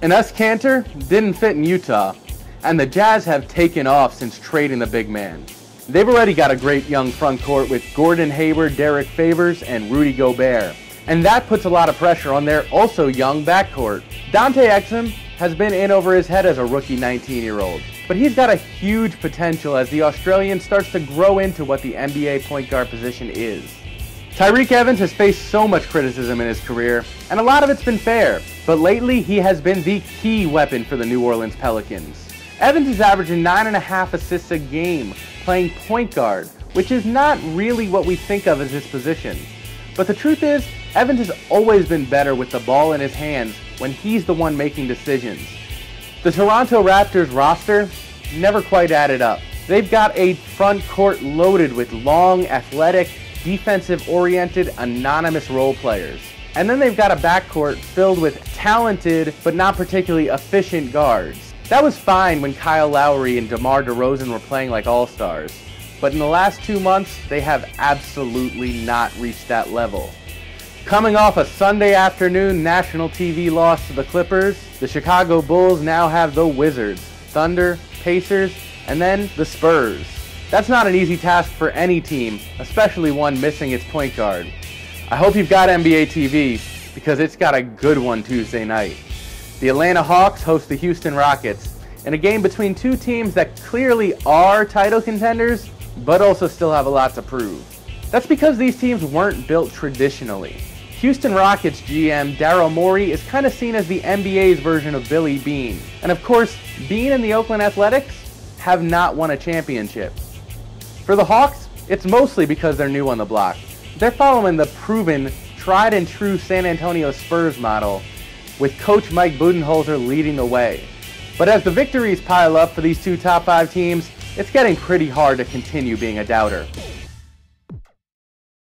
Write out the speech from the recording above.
Enes Kanter didn't fit in Utah, and the Jazz have taken off since trading the big man. They've already got a great young front court with Gordon Hayward, Derek Favors, and Rudy Gobert, and that puts a lot of pressure on their also young backcourt. Dante Exum has been in over his head as a rookie 19-year-old, but he's got a huge potential as the Australian starts to grow into what the NBA point guard position is. Tyreke Evans has faced so much criticism in his career, and a lot of it's been fair, but lately he has been the key weapon for the New Orleans Pelicans. Evans is averaging 9.5 assists a game, playing point guard, which is not really what we think of as his position. But the truth is, Evans has always been better with the ball in his hands when he's the one making decisions. The Toronto Raptors roster never quite added up. They've got a front court loaded with long, athletic, defensive-oriented, anonymous role players. And then they've got a backcourt filled with talented, but not particularly efficient guards. That was fine when Kyle Lowry and DeMar DeRozan were playing like all-stars. But in the last 2 months, they have absolutely not reached that level. Coming off a Sunday afternoon national TV loss to the Clippers, the Chicago Bulls now have the Wizards, Thunder, Pacers, and then the Spurs. That's not an easy task for any team, especially one missing its point guard. I hope you've got NBA TV, because it's got a good one Tuesday night. The Atlanta Hawks host the Houston Rockets, in a game between two teams that clearly are title contenders, but also still have a lot to prove. That's because these teams weren't built traditionally. Houston Rockets GM Daryl Morey is kind of seen as the NBA's version of Billy Beane. And of course, Beane and the Oakland Athletics have not won a championship. For the Hawks, it's mostly because they're new on the block. They're following the proven, tried and true San Antonio Spurs model, with coach Mike Budenholzer leading the way. But as the victories pile up for these two top 5 teams, it's getting pretty hard to continue being a doubter.